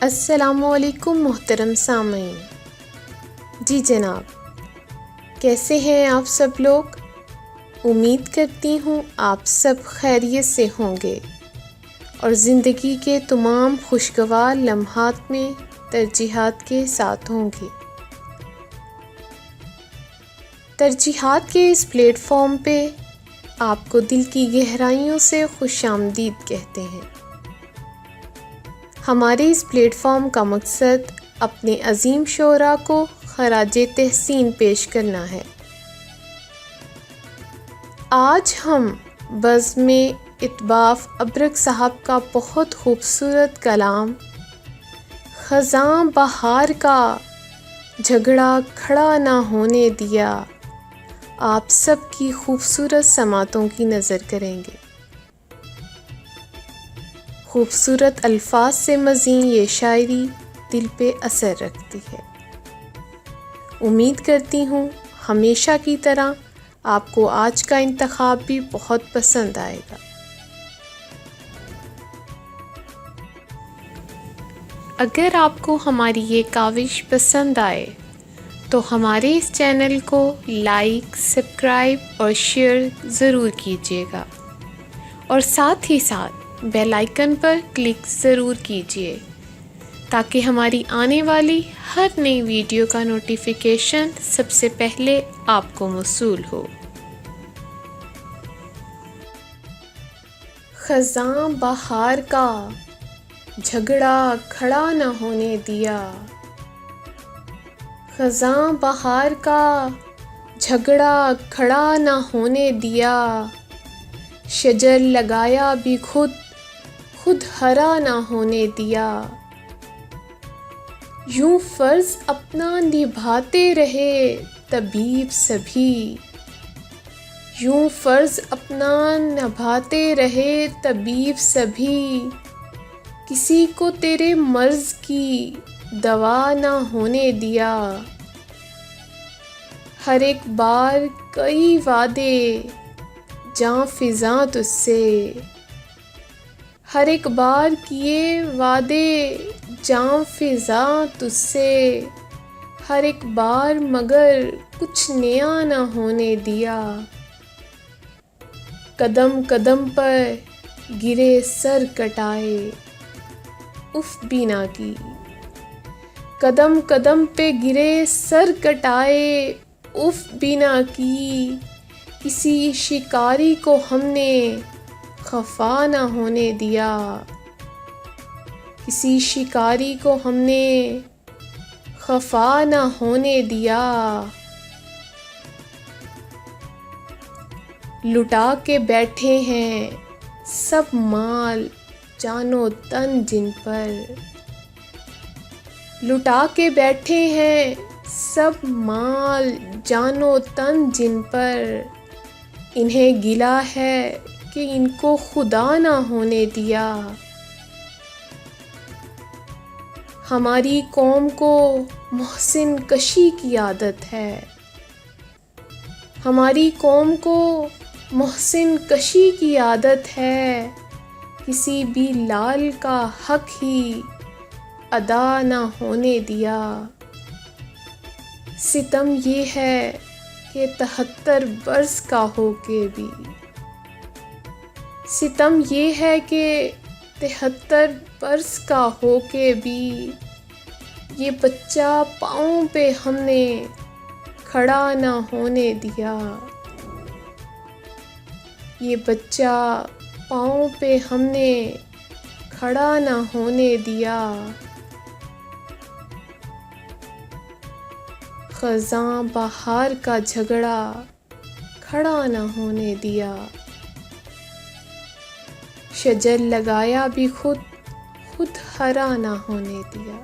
السلام علیکم محترم سامعین. جی جناب، کیسے ہیں آپ سب لوگ؟ امید کرتی ہوں آپ سب خیریت سے ہوں گے اور زندگی کے تمام خوشگوار لمحات میں ترجیحات کے ساتھ ہوں گے. ترجیحات کے اس پلیٹ فارم پہ آپ کو دل کی گہرائیوں سے خوش آمدید کہتے ہیں. ہمارے اس پلیٹ فارم کا مقصد اپنے عظیم شعراء کو خراج تحسین پیش کرنا ہے. آج ہم بزم اطباف ابرک صاحب کا بہت خوبصورت کلام خزاں بہار کا جھگڑا کھڑا نہ ہونے دیا آپ سب کی خوبصورت سماعتوں کی نظر کریں گے. خوبصورت الفاظ سے مزین یہ شاعری دل پہ اثر رکھتی ہے. امید کرتی ہوں ہمیشہ کی طرح آپ کو آج کا انتخاب بھی بہت پسند آئے گا. اگر آپ کو ہماری یہ کاوش پسند آئے تو ہمارے اس چینل کو لائک، سبسکرائب اور شیئر ضرور کیجیے گا اور ساتھ ہی ساتھ بیل آئیکن پر کلک ضرور کیجیے تاکہ ہماری آنے والی ہر نئی ویڈیو کا نوٹیفیکیشن سب سے پہلے آپ کو موصول ہو. خزاں بہار کا جھگڑا کھڑا نہ ہونے دیا خزاں بہار کا جھگڑا کھڑا نہ ہونے دیا شجر لگایا بھی خود ہرا نہ ہونے دیا. یوں فرض اپنا نبھاتے رہے طبیب سبھی یوں فرض اپنا نبھاتے رہے طبیب سبھی کسی کو تیرے مرض کی دوا نہ ہونے دیا. ہر ایک بار کئی وعدے جاں فضاں تجھ سے ہر ایک بار کیے وعدے جاں فضاں تجھ سے ہر ایک بار مگر کچھ نیا نہ ہونے دیا. قدم قدم پر گرے سر کٹائے اف بھی نہ کی قدم قدم پہ گرے سر کٹائے اف بھی نہ کی کسی شکاری کو ہم نے خفا نہ ہونے دیا کسی شکاری کو ہم نے خفا نہ ہونے دیا. لٹا کے بیٹھے ہیں سب مال جان و تن جن پر لٹا کے بیٹھے ہیں سب مال جان و تن جن پر انہیں گلہ ہے کہ ان کو خدا نہ ہونے دیا. ہماری قوم کو محسن کشی کی عادت ہے ہماری قوم کو محسن کشی کی عادت ہے کسی بھی لال کا حق ہی ادا نہ ہونے دیا. ستم یہ ہے کہ 73 برس کا ہو کے بھی ستم یہ ہے کہ 73 برس کا ہو کے بھی یہ بچہ پاؤں پہ ہم نے کھڑا نہ ہونے دیا یہ بچہ پاؤں پہ ہم نے کھڑا نہ ہونے دیا. خزاں بہار کا جھگڑا کھڑا نہ ہونے دیا شجر لگایا بھی خود ہرا نہ ہونے دیا.